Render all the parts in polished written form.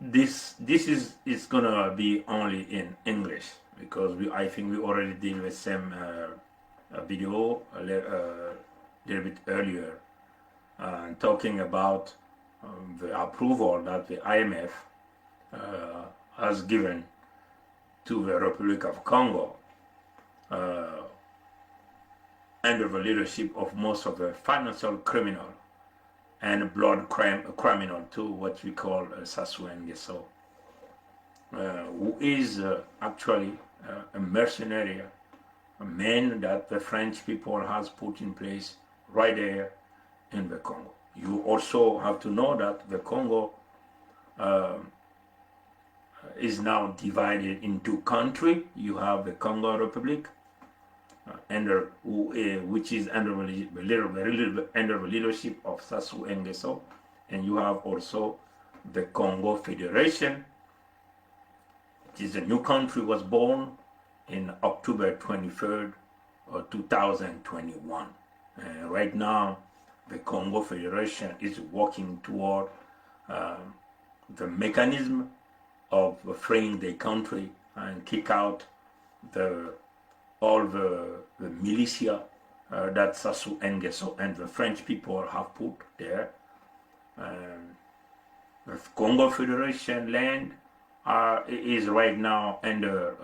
This is gonna be only in English because I think we already did the same video a little bit earlier, talking about the approval that the IMF has given to the Republic of Congo under the leadership of most of the financial criminal and blood criminal too, what we call Sassou Nguesso, who is actually a mercenary, a man that the French people has put in place right there in the Congo. You also have to know that the Congo is now divided into countries. You have the Congo Republic, which is under the leadership of Sassou Nguesso, and you have also the Congo Federation. It is a new country, was born in October 23rd, 2021. Right now, the Congo Federation is working toward the mechanism of freeing the country and kick out all the militia that Sassou Nguesso and the French people have put there. The Congo Federation land is right now under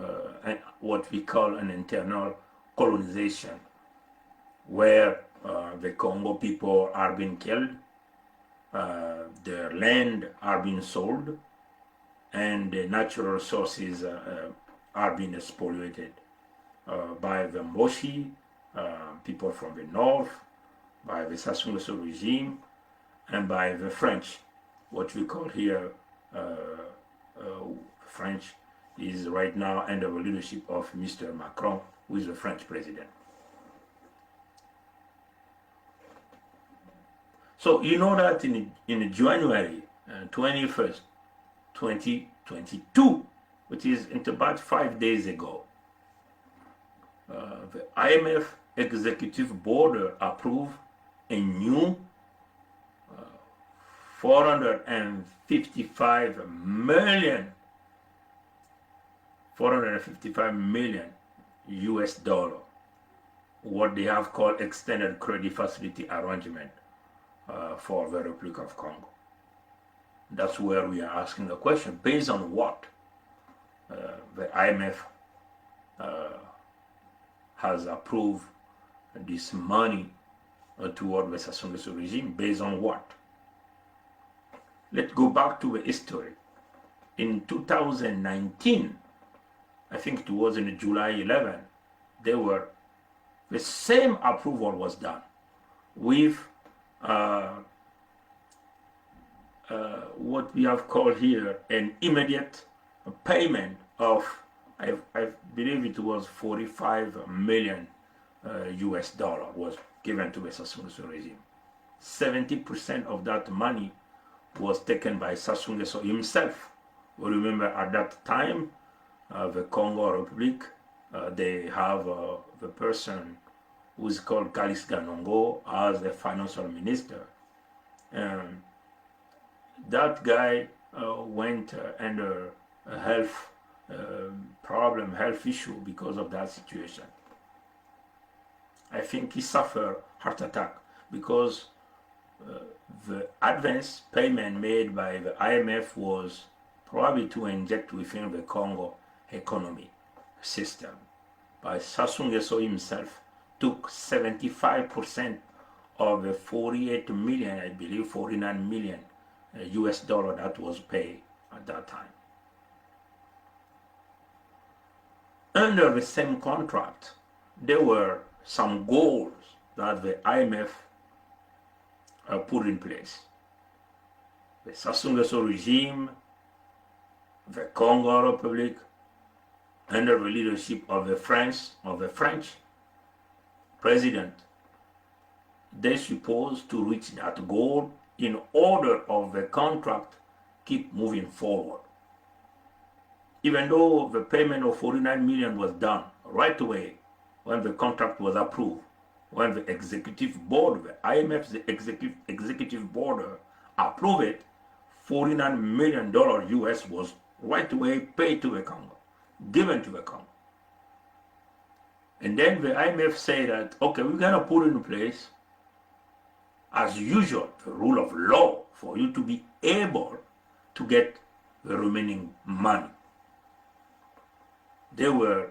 what we call an internal colonization, where the Congo people are being killed, their land are being sold, and the natural resources are being exploited by the Moshi, people from the north, by the Sassou Nguesso regime, and by the French. What we call here French is right now under the leadership of Mr. Macron, who is the French president. So you know that in January 21st, 2022, which is about 5 days ago, the IMF Executive Board approved a new 455 million US dollar, what they have called extended credit facility arrangement for the Republic of Congo. That's where we are asking the question, based on what the IMF has approved this money toward the Sassou Nguesso regime, based on what? Let's go back to the history. In 2019, I think it was in July 11, the same approval was done with what we have called here an immediate payment of, I believe it was 45 million US dollar was given to the Sassou Nguesso regime. 70% of that money was taken by Sassou Nguesso himself. We remember at that time, the Congo Republic, they have the person who is called Kalis Ganongo as the financial minister. That guy went under a health health issue because of that situation. I think he suffered heart attack because the advance payment made by the IMF was probably to inject within the Congo economy system. But Sassou Nguesso himself took 75% of the 48 million, I believe 49 million US dollar that was paid at that time. Under the same contract, there were some goals that the IMF put in place. The Sassou Nguesso regime, the Congo Republic, under the leadership of the French president, they supposed to reach that goal in order of the contract keep moving forward. Even though the payment of 49 million was done right away when the contract was approved, when the executive board, the IMF's executive board approved it, $49 million US was right away paid to the Congo, given to the Congo. And then the IMF say that, okay, we're going to put in place, as usual, the rule of law for you to be able to get the remaining money. There were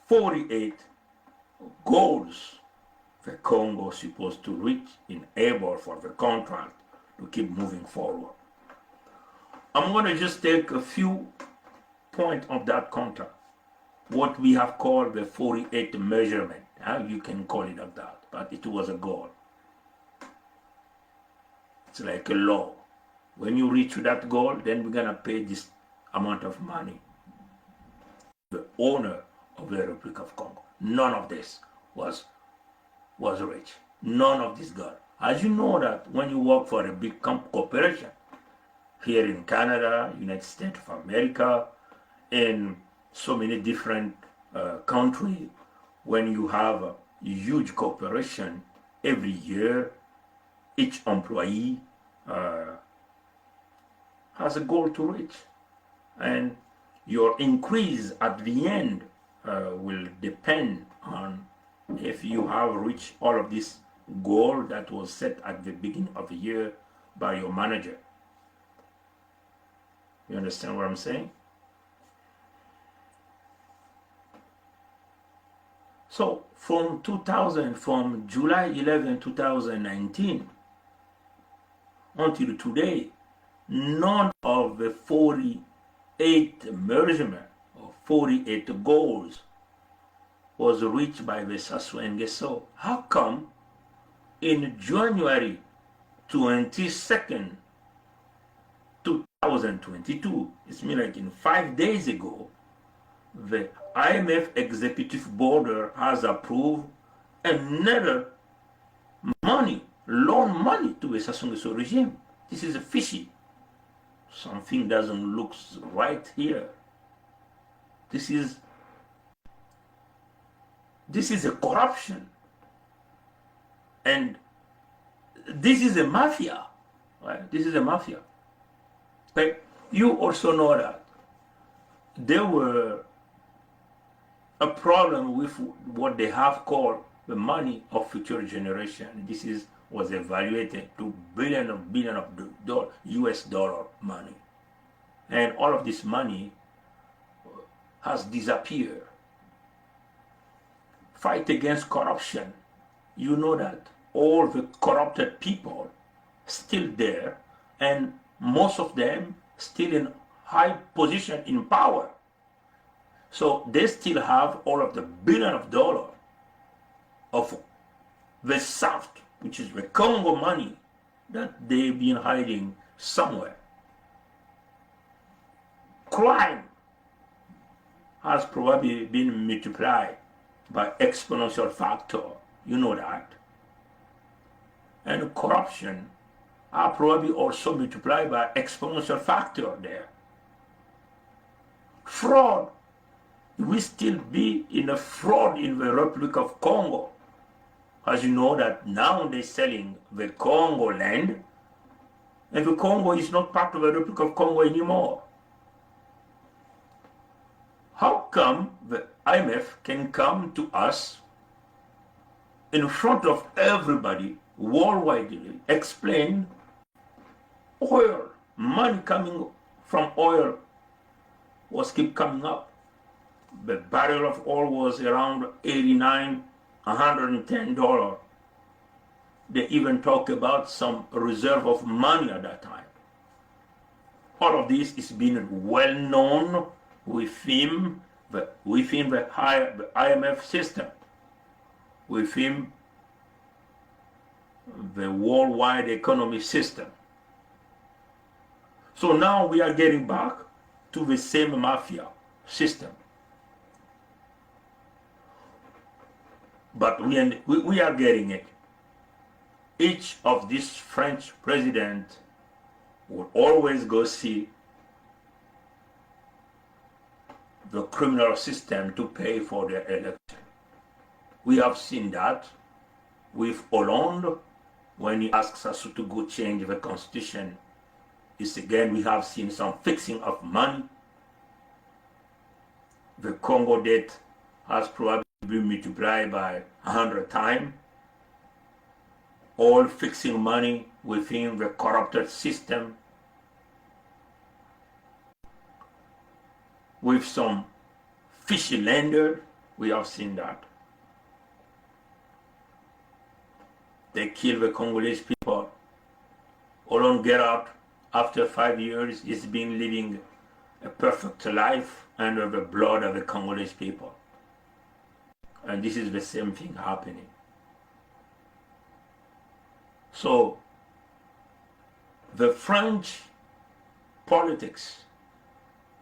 48 goals the Congo was supposed to reach in able for the contract to keep moving forward. I'm going to just take a few points of that contract, what we have called the 48 measurement. You can call it like that, but it was a goal. It's like a law. When you reach that goal, then we're going to pay this amount of money. The owner of the Republic of Congo. None of this was rich. None of this got. As you know that when you work for a big corporation, here in Canada, United States of America, in so many different countries, when you have a huge corporation, every year, each employee has a goal to reach. And your increase at the end will depend on if you have reached all of this goal that was set at the beginning of the year by your manager. You understand what I'm saying? So from July 11, 2019 until today, none of the 48 measurements or 48 goals was reached by the Sassou Nguesso. How come in January 22nd, 2022, it's mean like in 5 days ago, the IMF executive board has approved another loan money to the Sassou Nguesso regime. This is fishy. Something doesn't look right here. This is a corruption. And this is a mafia. Right? This is a mafia. But you also know that there were a problem with what they have called the money of future generation. This was evaluated to billion of US dollar money. And all of this money has disappeared. Fight against corruption. You know that all the corrupted people still there, and most of them still in high position in power. So they still have all of the billion of dollars of the South, which is the Congo money that they've been hiding somewhere. Crime has probably been multiplied by exponential factor. You know that. And corruption are probably also multiplied by exponential factor there. Fraud. We still be in a fraud in the Republic of Congo. As you know that now they're selling the Congo land, and the Congo is not part of the Republic of Congo anymore. How come the IMF can come to us in front of everybody worldwide, explain oil, money coming from oil was keep coming up. The barrel of oil was around $89, $110. They even talk about some reserve of money at that time. All of this is being well known within the IMF system, within the worldwide economy system. So now we are getting back to the same mafia system. But we are getting it. Each of these French presidents will always go see the criminal system to pay for their election. We have seen that with Hollande when he asks us to go change the constitution is again we have seen some fixing of money. The Congo debt has probably been multiplied by 100 times. All fixing money within the corrupted system with some fishy lender. We have seen that. They kill the Congolese people. Olon get out after 5 years. He's been living a perfect life under the blood of the Congolese people. And this is the same thing happening. So the French politics,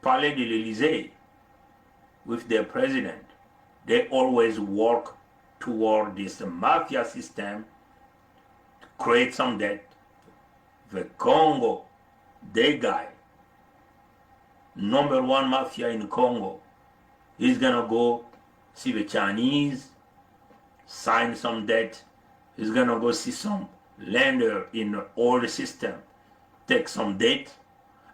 Palais de l'Élysée, with their president, they always work toward this mafia system to create some debt. The Congo, they guy, #1 mafia in Congo, he's gonna go see the Chinese, sign some debt. He's gonna go see some lender in all the system, take some debt,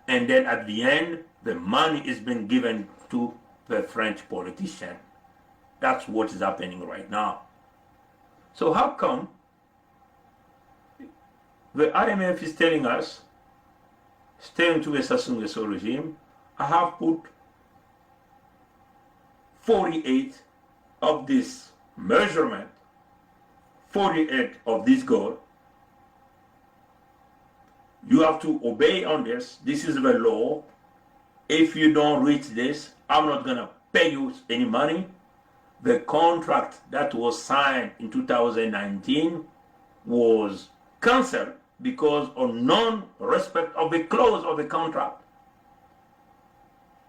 and then at the end, the money is being given to the French politician. That's what is happening right now. So how come the IMF is telling us, staying to the Sassou Nguesso regime, I have put 48 of this measurement, 48 of this goal. You have to obey on this. This is the law. If you don't reach this, I'm not going to pay you any money. The contract that was signed in 2019 was cancelled because of non-respect of the clause of the contract.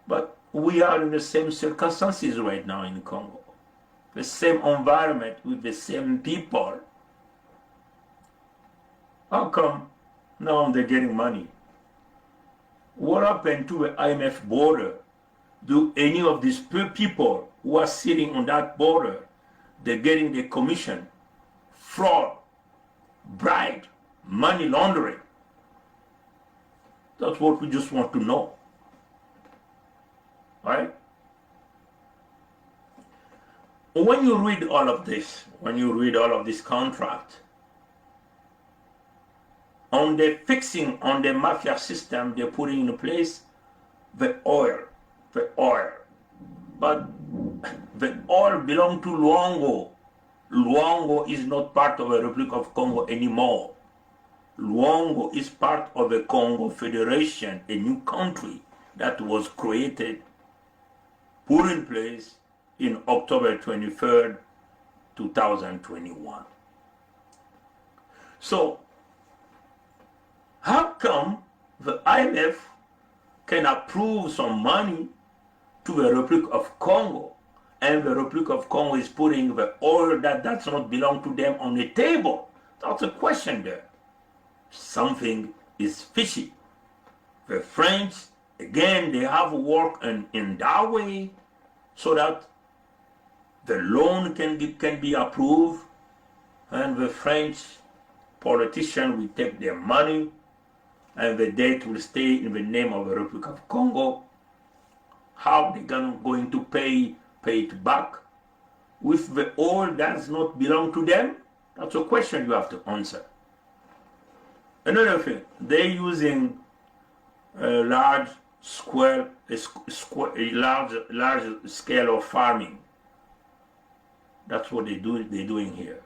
But we are in the same circumstances right now in Congo. The same environment with the same people. How come now they're getting money? What happened to the IMF border? Do any of these people who are sitting on that border, they're getting the commission, fraud, bribe, money laundering? That's what we just want to know. Right? When you read all of this, contract, on the fixing on the mafia system they're putting in place, the oil. But the oil belongs to Luango. Luango is not part of the Republic of Congo anymore. Luango is part of the Congo Federation, a new country that was created, put in place in October 23rd, 2021. So, how come the IMF can approve some money to the Republic of Congo, and the Republic of Congo is putting the oil that does not belong to them on the table? That's a question there. Something is fishy. The French, again, they have worked in that way so that the loan can be approved, and the French politician will take their money and the debt will stay in the name of the Republic of Congo. How they going to pay it back with the oil that does not belong to them? That's a question you have to answer. Another thing, they're using a large scale of farming. That's what they're doing here.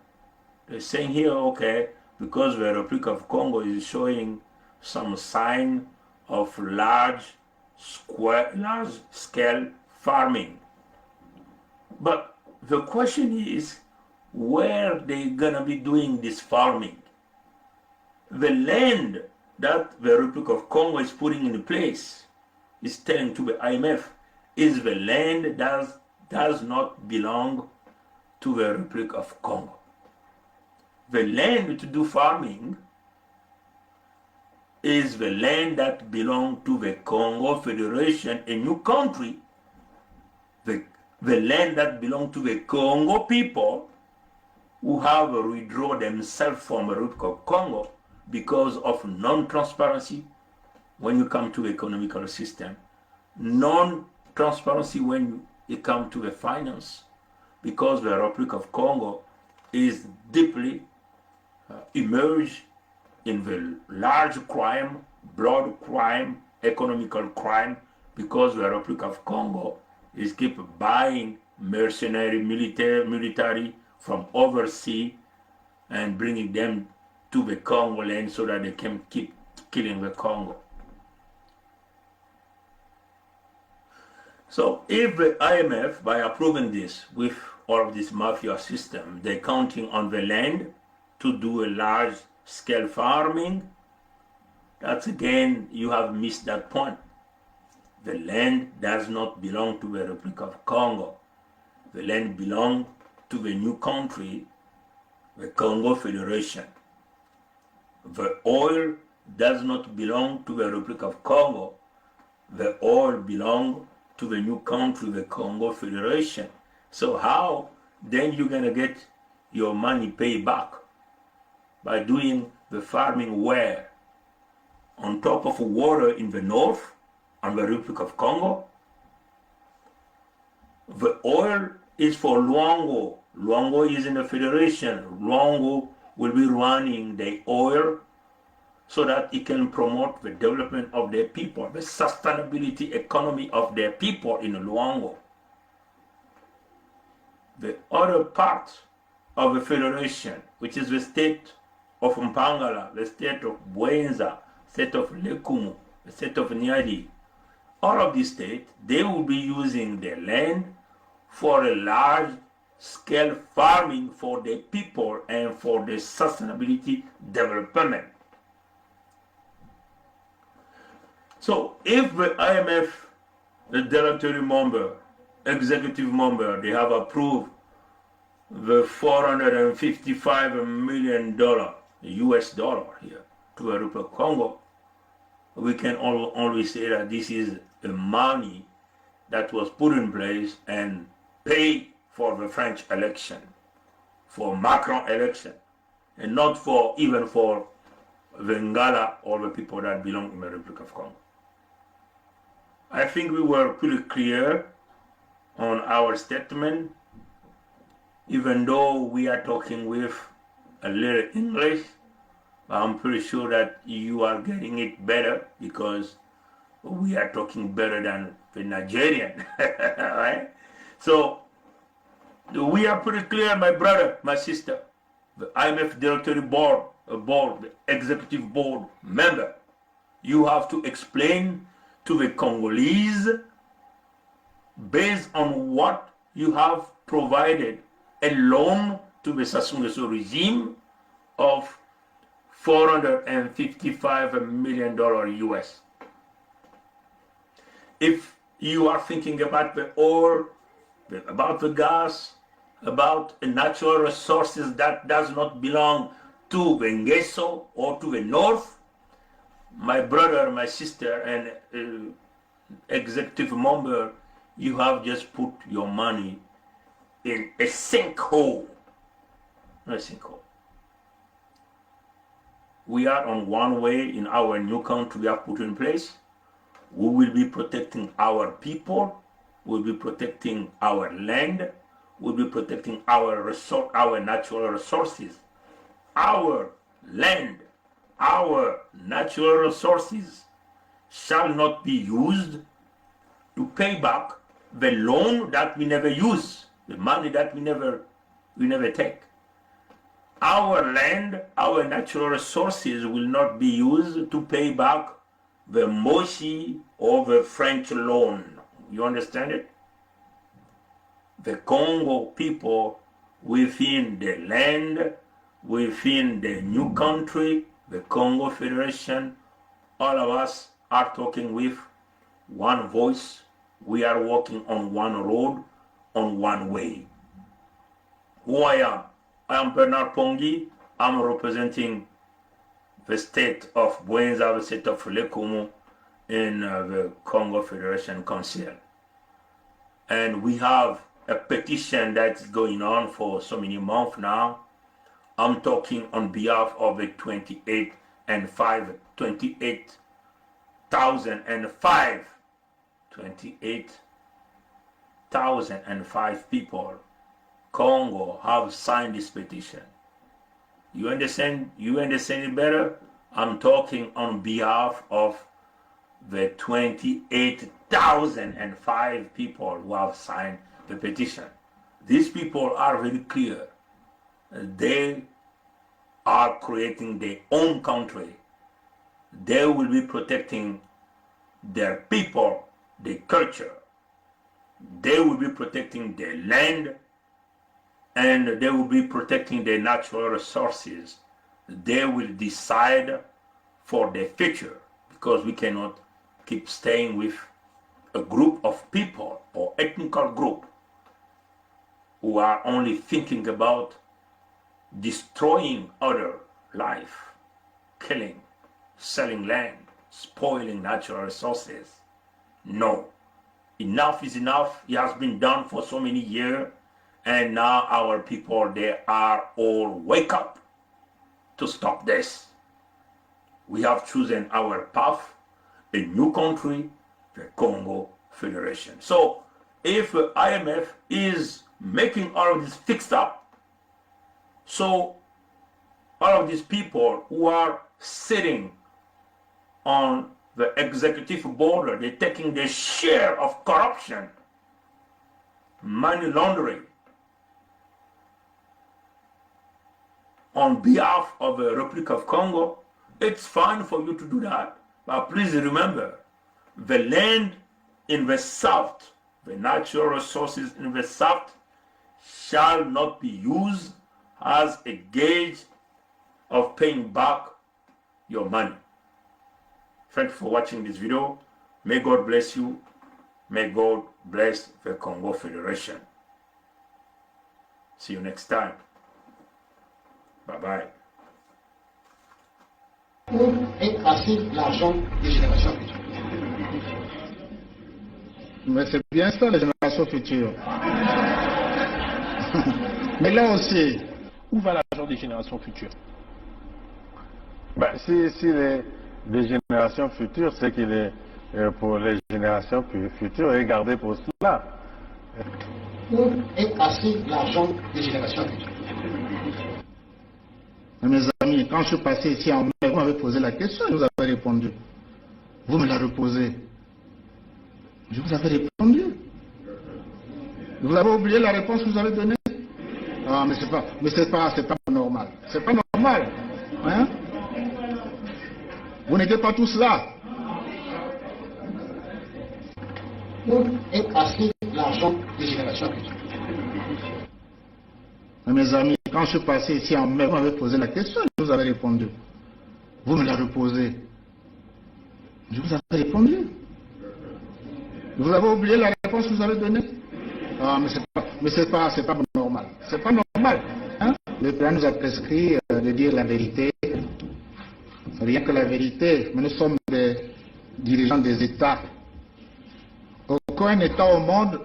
They're saying here, okay, because the Republic of Congo is showing some sign of large scale farming. But the question is, where they gonna be doing this farming? The land that the Republic of Congo is putting in place, is telling to the IMF, is the land that does not belong to the Republic of Congo. The land to do farming is the land that belongs to the Congo Federation, a new country. The land that belongs to the Congo people who have withdrawn themselves from the Republic of Congo because of non-transparency, when you come to economical system, non-transparency when it comes to the finance, because the Republic of Congo is deeply immersed in the large crime, blood crime, economical crime, because the Republic of Congo is keep buying mercenary military from overseas and bringing them to the Congo land so that they can keep killing the Congo. So if the IMF, by approving this with all of this mafia system, they're counting on the land to do a large scale farming, that's again, you have missed that point. The land does not belong to the Republic of Congo. The land belongs to the new country, the Congo Federation. The oil does not belong to the Republic of Congo. The oil belongs to the new country, the Congo Federation. So how then you're gonna get your money paid back? By doing the farming where? On top of water in the north, on the Republic of Congo. The oil is for Luango. Luango is in the Federation. Luango will be running the oil so that it can promote the development of their people, the sustainability economy of their people in Luango. The other part of the Federation, which is the state of Mpangala, the state of Buenza, state of Lekumu, the state of Niadi, all of these states, they will be using their land for a large scale farming for the people and for the sustainability development. So if the IMF, the directory member, executive member, they have approved the $455 million US dollar here to the Republic of Congo, we can always say that this is the money that was put in place and paid for the French election, for Macron election, and not for even for the Ngala or the people that belong in the Republic of Congo. I think we were pretty clear on our statement, even though we are talking with a little English. I'm pretty sure that you are getting it better because we are talking better than the Nigerian, right? So we are pretty clear, my brother, my sister, the IMF Directory Board, the Executive Board member. You have to explain to the Congolese based on what you have provided a loan to the Sassou Nguesso regime of $455 million US. If you are thinking about the oil, about the gas, about the natural resources that does not belong to the Nguesso or to the north, my brother, my sister, and executive member, you have just put your money in a sinkhole. A sinkhole. We are on one way in our new country we have put in place. We will be protecting our people. We'll be protecting our land. We'll be protecting our natural resources. Our land, our natural resources shall not be used to pay back the loan that we never use, the money that we never take. Our land, our natural resources will not be used to pay back the Moshi or the French loan. You understand it? The Congo people within the land, within the new country, the Congo Federation, all of us are talking with one voice. We are walking on one road, on one way. Who I am? I am Bernard Pongi. I'm representing the state of Buenza, the state of Lekumu in the Congo Federation Council. And we have a petition that's going on for so many months now. I'm talking on behalf of the 28,000 28,005. 28,005 people, Congo, have signed this petition. You understand? You understand it better? I'm talking on behalf of the 28,005 people who have signed the petition. These people are very clear. They are creating their own country. They will be protecting their people, their culture. They will be protecting their land, and they will be protecting their natural resources. They will decide for their future, because we cannot keep staying with a group of people or ethnical group who are only thinking about destroying other life, killing, selling land, spoiling natural resources. No. Enough is enough. It has been done for so many years, and now our people, they are all wake up to stop this. We have chosen our path, a new country, the Congo Federation. So if the IMF is making all of this fixed up, so all of these people who are sitting on the executive board, they're taking their share of corruption, money laundering, on behalf of the Republic of Congo. It's fine for you to do that, but please remember, the land in the south, the natural resources in the south, shall not be used as a gauge of paying back your money. Thank you for watching this video. May God bless you. May God bless the Congo Federation. See you next time. Bye-bye. Pour écraser l'argent des générations futures. Mais c'est bien ça, les générations futures. Mais là aussi, où va l'argent des générations futures? Si les générations futures, c'est qu'il est pour les générations futures et gardé pour cela. Pour écraser l'argent des générations futures. mes amis, quand je suis passé ici en mai, vous m'avez posé la question, je vous avais répondu. Vous me la reposez. Je vous avais répondu. Vous avez oublié la réponse que vous avez donnée? Ah, mais c'est pas normal. C'est pas normal. Hein? Vous n'étiez pas tous là. Pour écraser l'argent des générations futures. Mes amis, quand je suis passé ici en mai, vous m'avez posé la question, je vous avais répondu. Vous me la reposez. Je vous avais répondu. Vous avez oublié la réponse que vous avez donnée? Ah, mais c'est pas normal. C'est pas normal. Hein? Le plan nous a prescrit de dire la vérité. Rien que la vérité. Mais nous sommes des dirigeants des États. Aucun État au monde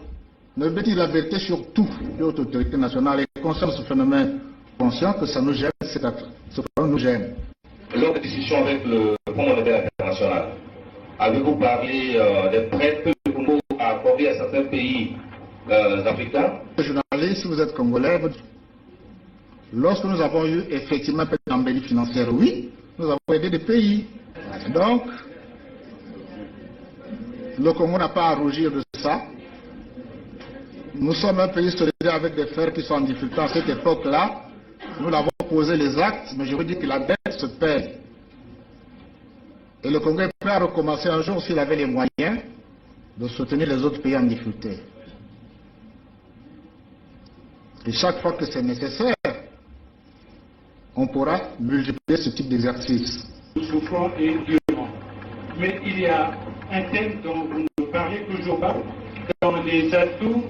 ne veut dire la vérité sur tout. L'autre autorité nationale est consciente de ce phénomène, conscient que ça nous gêne, ce phénomène nous gêne. Lors des discussions avec le Fonds monétaire international, avez-vous parlé des prêts que le Congo a accordés à certains pays africains? Journaliste, si vous êtes congolais, lorsque nous avons eu effectivement un peu d'embellie financière, oui, nous avons aidé des pays. Donc, le Congo n'a pas à rougir de ça. Nous sommes un pays solidaire avec des frères qui sont en difficulté à cette époque-là. Nous l'avons posé les actes, mais je veux dire que la dette se paye. Et le Congo est prêt à recommencer un jour s'il avait les moyens de soutenir les autres pays en difficulté. Et chaque fois que c'est nécessaire, on pourra multiplier ce type d'exercice. Nous souffrons et durement. Mais il y a un thème dont vous ne parlez toujours pas, dans les atouts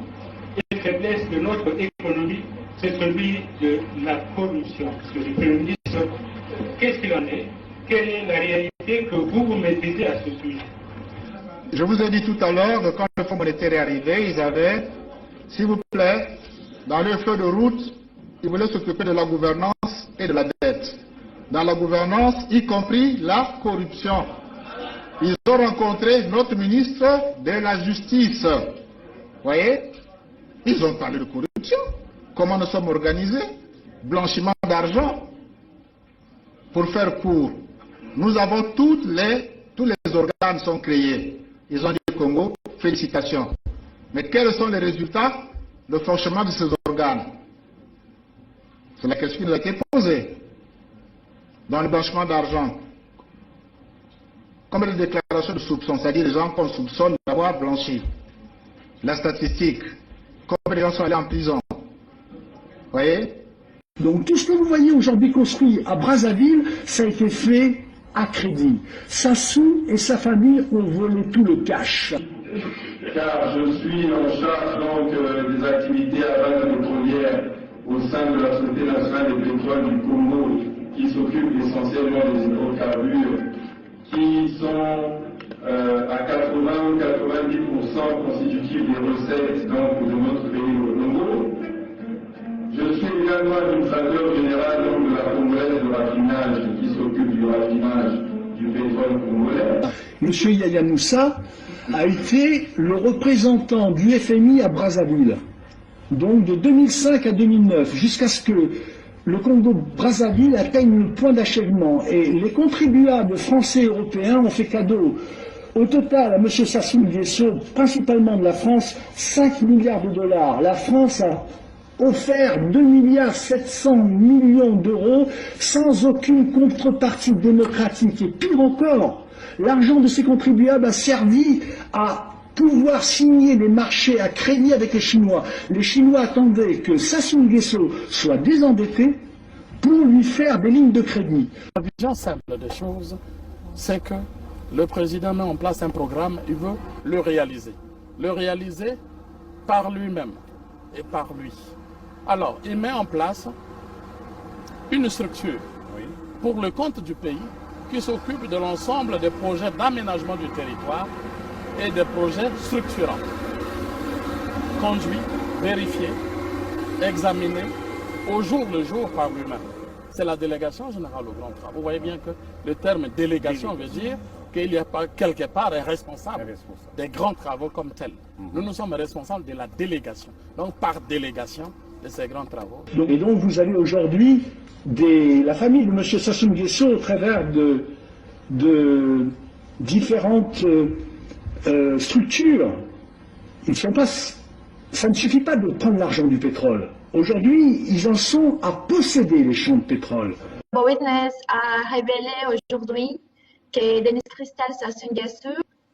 et faiblesses de notre économie, c'est celui de la corruption. Monsieur le Premier ministre, qu'est-ce qu'il en est? Quelle est la réalité que vous maîtrisez à ce sujet? Je vous ai dit tout à l'heure que quand le Fonds monétaire est arrivé, ils avaient, s'il vous plaît, dans leur feuille de route, ils voulaient s'occuper de la gouvernance et de la dette. Dans la gouvernance, y compris la corruption. Ils ont rencontré notre ministre de la Justice. Vous voyez? Ils ont parlé de corruption. Comment nous sommes organisés? Blanchiment d'argent. Pour faire court, nous avons tous les organes sont créés. Ils ont dit Congo, félicitations. Mais quels sont les résultats? Le fonctionnement de ces organes? C'est la question qui nous a été posée. Dans le blanchiment d'argent, combien de déclarations de soupçon, c'est-à-dire les gens qu'on soupçonne d'avoir blanchi? La statistique, combien de gens sont allés en prison? Vous voyez? Donc tout ce que vous voyez aujourd'hui construit à Brazzaville, ça a été fait à crédit. Sassou et sa famille ont volé tout le cash. Car je suis en charge donc des activités à base pétrolière au sein de la Société nationale des pétroles du Congo, qui s'occupe essentiellement des hydrocarbures, qui sont à 80 ou 90% constitutifs des recettes donc, de notre pays, le Congo. Je suis également administrateur général donc, de la Congolaise de raffinage, qui s'occupe du raffinage du pétrole congolais. Monsieur Yaya Moussa a été le représentant du FMI à Brazzaville, donc de 2005 à 2009, jusqu'à ce que le Congo-Brazzaville atteigne le point d'achèvement. Et les contribuables français et européens ont fait cadeau au total à M. Sassou Nguesso, principalement de la France, 5 milliards de dollars. La France a offert 2 milliards 700 millions d'euros sans aucune contrepartie démocratique. Et pire encore, l'argent de ces contribuables a servi à pouvoir signer des marchés à crédit avec les Chinois. Les Chinois attendaient que Sassou Nguesso soit désendetté pour lui faire des lignes de crédit. La vision simple des choses, c'est que le président met en place un programme, il veut le réaliser. Le réaliser par lui-même et par lui. Alors, il met en place une structure pour le compte du pays qui s'occupe de l'ensemble des projets d'aménagement du territoire et des projets structurants. Conduits, vérifiés, examinés au jour le jour par lui-même. C'est la délégation générale au grand travaux. Vous voyez bien que le terme délégation veut dire qu'il n'y a pas quelque part un responsable des grands travaux comme tels. Nous sommes responsables de la délégation. Donc par délégation de ces grands travaux. Et donc vous avez aujourd'hui la famille de M. Sassou Nguesso au travers de différentes structures. Ça ne suffit pas de prendre l'argent du pétrole. Aujourd'hui, ils en sont à posséder les champs de pétrole. Witness a révélé aujourd'hui que Denis Christel Sassou Nguesso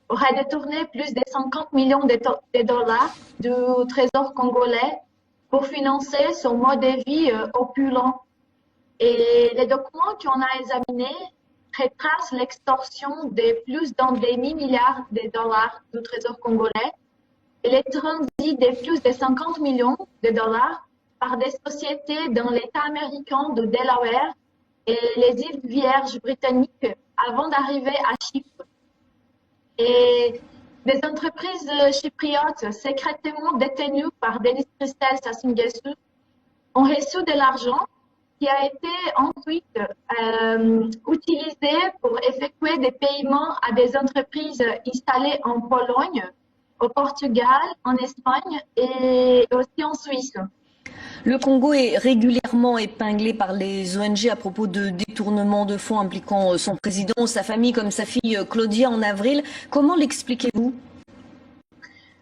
aurait détourné plus de 50 millions de dollars du trésor congolais pour financer son mode de vie opulent. Et les documents qu'on a examinés retracent l'extorsion de plus d'un demi-milliard de dollars du trésor congolais et les transits de plus de 50 millions de dollars par des sociétés dans l'État américain de Delaware et les îles Vierges britanniques avant d'arriver à Chypre. Et des entreprises chypriotes secrètement détenues par Denis Christel Sassou Nguesso ont reçu de l'argent qui a été ensuite utilisé pour effectuer des paiements à des entreprises installées en Pologne, au Portugal, en Espagne et aussi en Suisse. Le Congo est régulièrement épinglé par les ONG à propos de détournement de fonds impliquant son président, sa famille, comme sa fille Claudia en avril. Comment l'expliquez-vous?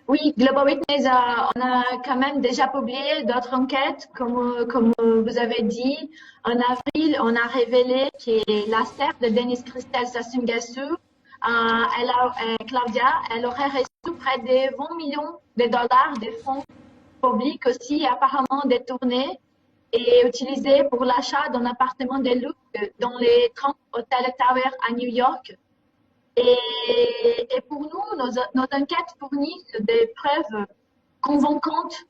Oui, Global Witness, on a quand même déjà publié d'autres enquêtes, comme vous avez dit. En avril, on a révélé que la sœur de Denis Christel Sassou Nguesso, Claudia, elle aurait reçu près de 20 millions de dollars de fonds publics aussi apparemment détournés et utilisés pour l'achat d'un appartement de luxe dans les 30 hôtels Tower à New York. Et pour nous, nos enquêtes fournissent des preuves convaincantes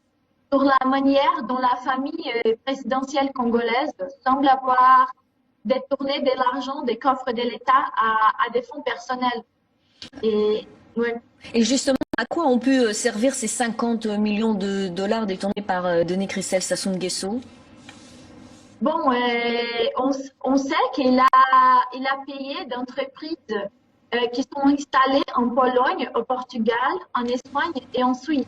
sur la manière dont la famille présidentielle congolaise semble avoir détourné de l'argent des coffres de l'État à des fonds personnels. Et justement, à quoi ont pu servir ces 50 millions de dollars détournés par Denis Christel Sassou Nguesso? Bon, on sait qu'il a payé d'entreprises qui sont installés en Pologne, au Portugal, en Espagne et en Suisse.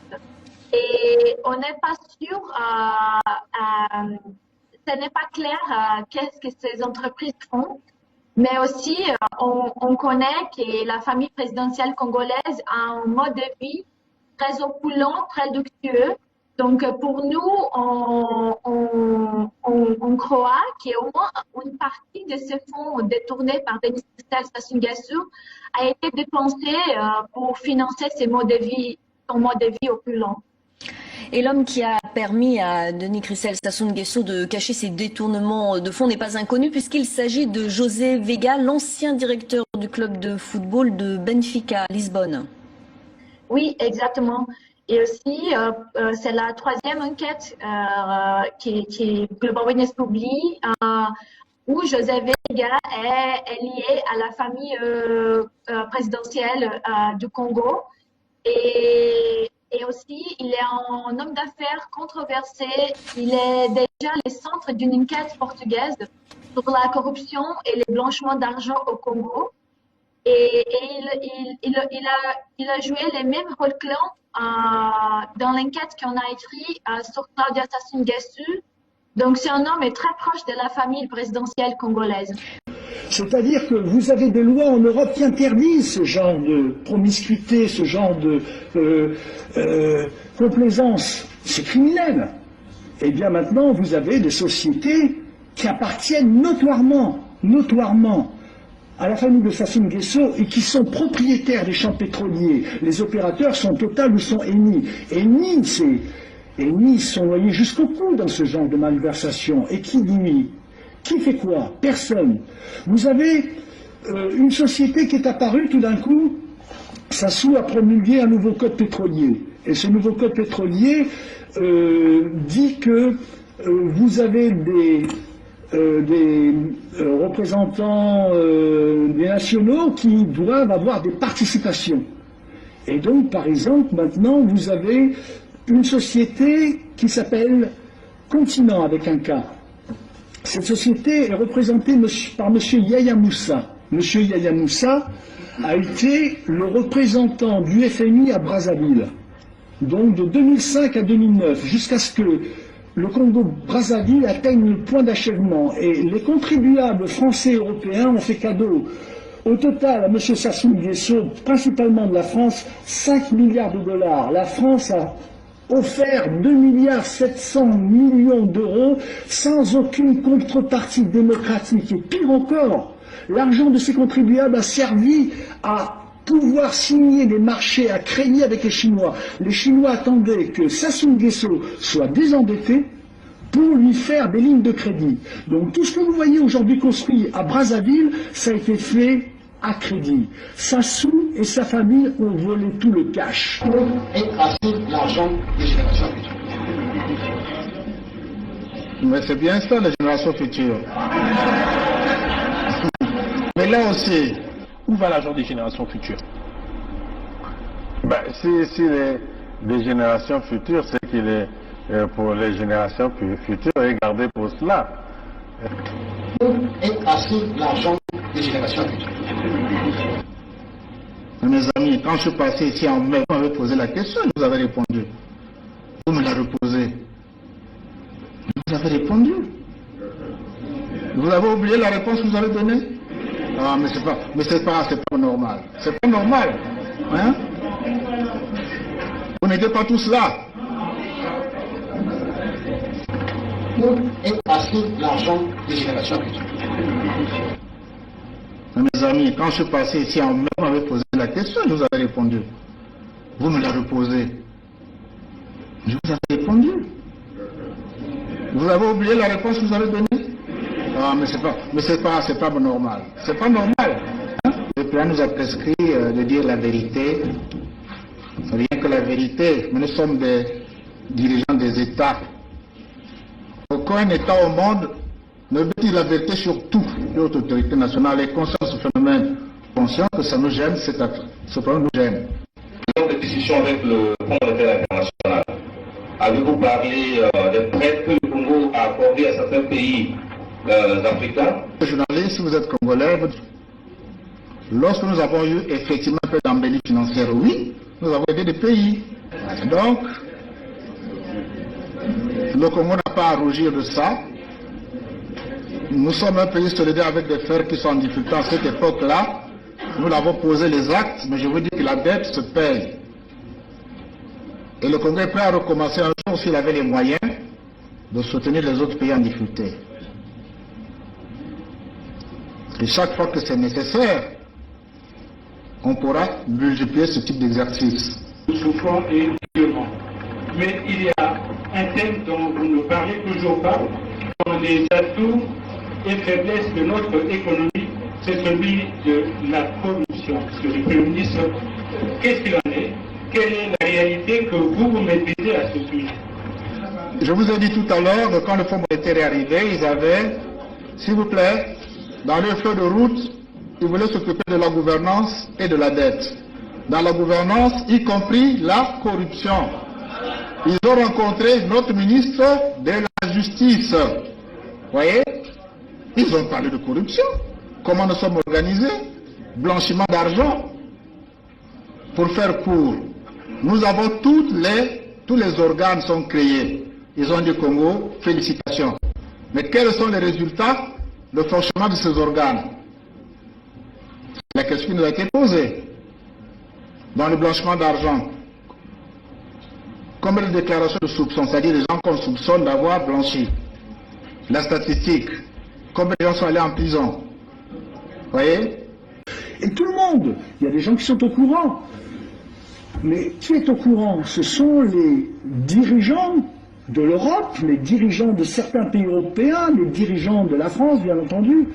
Et on n'est pas sûr, ce n'est pas clair qu'est-ce que ces entreprises font, mais aussi on connaît que la famille présidentielle congolaise a un mode de vie très opulent, très luxueux. Donc pour nous, on croit qu'au moins une partie de ces fonds détournés par Denis Christel Sassou Nguesso a été dépensée pour financer son mode de vie opulent. Et l'homme qui a permis à Denis Christel Sassou Nguesso de cacher ses détournements de fonds n'est pas inconnu puisqu'il s'agit de José Vega, l'ancien directeur du club de football de Benfica, Lisbonne. Oui, exactement. Et aussi, c'est la troisième enquête qui Global Witness publie où José Vega est lié à la famille présidentielle du Congo. Et aussi, il est un homme d'affaires controversé. Il est déjà le centre d'une enquête portugaise sur la corruption et le blanchiment d'argent au Congo. Et il a joué les mêmes rôles clés dans l'enquête qu'on a écrite sur Claudia Sassou Nguesso. Donc, c'est un homme très proche de la famille présidentielle congolaise. C'est-à-dire que vous avez des lois en Europe qui interdisent ce genre de promiscuité, ce genre de complaisance. C'est criminel. Et bien maintenant, vous avez des sociétés qui appartiennent notoirement à la famille de Sassou Nguesso et qui sont propriétaires des champs pétroliers. Les opérateurs sont Total ou sont Eni. Eni sont noyés jusqu'au cou dans ce genre de malversation. Et qui nuit? Qui fait quoi? Personne. Vous avez une société qui est apparue tout d'un coup. Sassou a promulgué un nouveau code pétrolier. Et ce nouveau code pétrolier dit que vous avez des représentants des nationaux qui doivent avoir des participations. Et donc, par exemple, maintenant, vous avez une société qui s'appelle Continent avec un K. Cette société est représentée par M. Yaya Moussa. M. Yaya Moussa a été le représentant du FMI à Brazzaville. Donc de 2005 à 2009, jusqu'à ce que le Congo-Brazzaville atteigne le point d'achèvement. Et les contribuables français et européens ont fait cadeau au total à M. Sassou Nguesso, principalement de la France, 5 milliards de dollars. La France a offert 2,7 milliards d'euros sans aucune contrepartie démocratique. Et pire encore, l'argent de ces contribuables a servi à pouvoir signer des marchés à crédit avec les Chinois. Les Chinois attendaient que Sassou Nguesso soit désendetté pour lui faire des lignes de crédit. Donc tout ce que vous voyez aujourd'hui construit à Brazzaville, ça a été fait à crédit. Sassou et sa famille ont volé tout le cash. Et tracé l'argent des générations futures. Mais c'est bien ça, les générations futures. Mais là aussi, où va l'argent des générations futures? Si les générations futures, c'est qu'il est pour les générations futures et gardé pour cela. Et tracé l'argent des générations futures. Mes amis, quand je suis passé ici en mai, vous m'avez posé la question, vous avez répondu. Vous me la reposez. Vous avez répondu. Vous avez oublié la réponse que vous avez donnée? Ah, mais c'est pas normal. C'est pas normal. Hein? Vous n'étiez pas tous là. Et tracé l'argent des générations futures. Mes amis, quand je suis passé ici en mai, vous m'avez posé la question, je vous avez répondu. Vous me la reposez. Je vous avez répondu. Vous avez oublié la réponse que vous avez donnée? Ah, mais c'est pas normal. C'est pas normal. Hein? Le plan nous a prescrit de dire la vérité. Rien que la vérité. Mais nous sommes des dirigeants des États. Aucun État au monde ne veut dire la vérité sur tout. L'autre autorité nationale est consciente de ce phénomène, consciente que ça nous gêne, ce problème nous gêne. Dans des discussions avec le Fonds monétaire international, avez-vous parlé des prêts que le Congo a accordés à certains pays africains? Journaliste, si vous êtes congolais, Lorsque nous avons eu effectivement un peu d'embellie financière, oui, nous avons aidé des pays. Donc, le Congo n'a pas à rougir de ça. Nous sommes un pays solidaire avec des frères qui sont en difficulté à cette époque-là. Nous l'avons posé les actes, mais je vous dis que la dette se paye. Et le Congo est prêt à recommencer un jour s'il avait les moyens de soutenir les autres pays en difficulté. Et chaque fois que c'est nécessaire, on pourra multiplier ce type d'exercice. Nous souffrons énormément. Mais il y a un thème dont vous ne parlez toujours pas, dans les atouts et faiblesses de notre économie, c'est celui de la corruption. Monsieur le Premier ministre, qu'est-ce qu'il en est? Quelle est la réalité que vous maîtrisez à ce sujet? Je vous ai dit tout à l'heure que quand le Fonds monétaire est arrivé, ils avaient, s'il vous plaît, dans le feu de route, ils voulaient s'occuper de la gouvernance et de la dette. Dans la gouvernance, y compris la corruption. Ils ont rencontré notre ministre de la Justice. Vous voyez? Ils ont parlé de corruption. Comment nous sommes organisés? Blanchiment d'argent. Pour faire court, nous avons tous les organes sont créés. Ils ont dit Congo, félicitations. Mais quels sont les résultats? Le fonctionnement de ces organes. La question qui nous a été posée. Dans le blanchiment d'argent, combien de déclarations de soupçon, c'est-à-dire les gens qu'on soupçonne d'avoir blanchi? La statistique, combien de gens sont allés en prison? Vous voyez? Et tout le monde, il y a des gens qui sont au courant. Mais qui est au courant? Ce sont les dirigeants de l'Europe, les dirigeants de certains pays européens, les dirigeants de la France, bien entendu.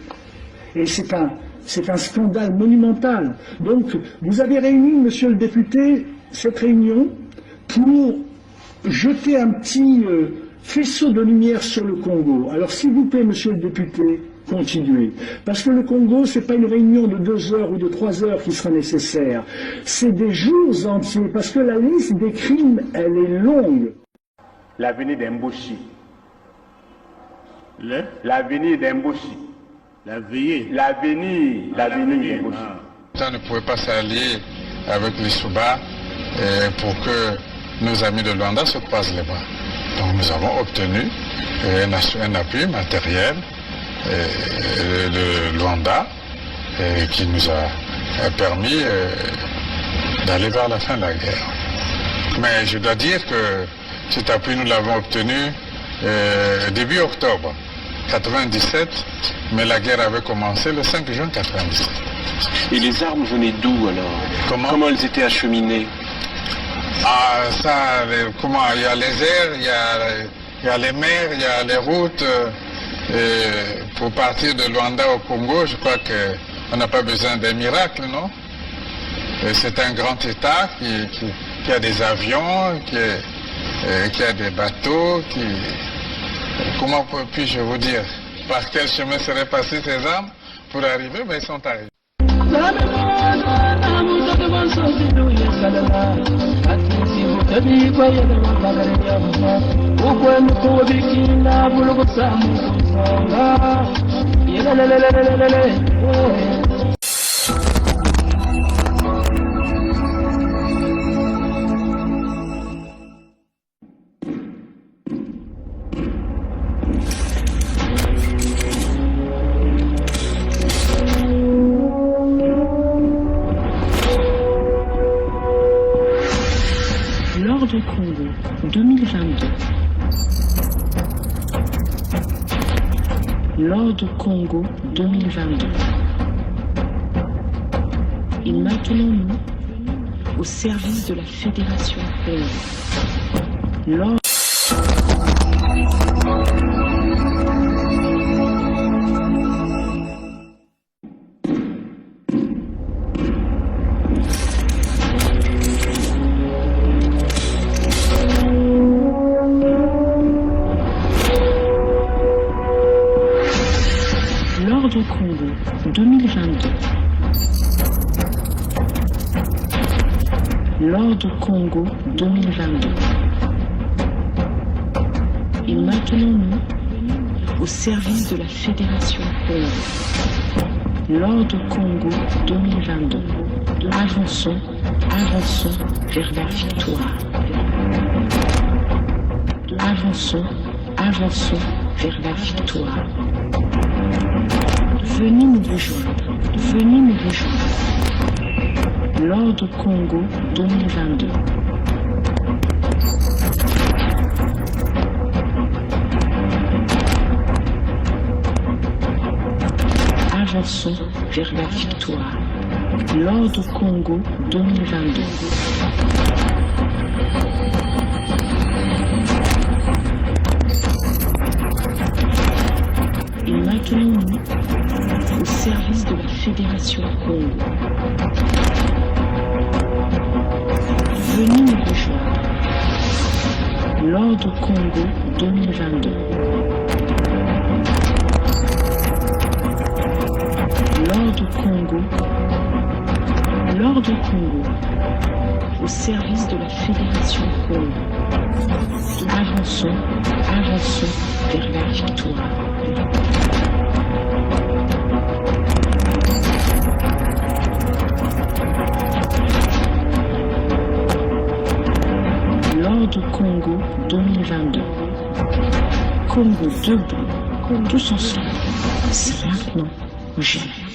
Et c'est un scandale monumental. Donc, vous avez réuni, monsieur le député, cette réunion pour jeter un petit faisceau de lumière sur le Congo. Alors, s'il vous plaît, monsieur le député, continuez. Parce que le Congo, ce n'est pas une réunion de 2 heures ou de 3 heures qui sera nécessaire. C'est des jours entiers, parce que la liste des crimes, elle est longue. L'avenue d'Embouchi. L'avenue d'Embouchi. L'avenue d'Embouchi. Ça ne pouvait pas s'allier avec les Souba pour que nos amis de Luanda se croisent les bras. Donc nous avons obtenu un appui matériel de Luanda qui nous a permis d'aller vers la fin de la guerre. Mais je dois dire que cet appui, nous l'avons obtenu début octobre 97, mais la guerre avait commencé le 5 juin 97. Et les armes venaient d'où alors? Comment elles étaient acheminées? Ah, ça, comment? Il y a les airs, il y a les mers, il y a les routes. Pour partir de Luanda au Congo, je crois qu'on n'a pas besoin d'un miracle, non? C'est un grand État qui a des avions, qui a des bateaux, comment puis-je vous dire? Par quel chemin seraient passées ces armes pour arriver? Ben, ils sont arrivés. Lors du Congo 2022. Lors du Congo 2022. Et maintenons-nous au service de la Fédération Congo. Lors du Congo 2022. Lors du Congo 2022. Et maintenons-nous au service de la Fédération Congo. Lors de Congo 2022, avançons, avançons vers la victoire. Avançons, avançons vers la victoire. Venez nous rejoindre, venez nous rejoindre. Lors de Congo 2022. Avançons vers la victoire. Lors de Congo 2022. Et maintenons-nous au service de la Fédération Congo. Venez nous rejoindre. Lors de Congo 2022. Lors de Congo, au service de la Fédération Congo. Avançons, avançons vers la victoire. Lors de Congo 2022. Congo debout, tous ensemble. C'est maintenant ou jamais.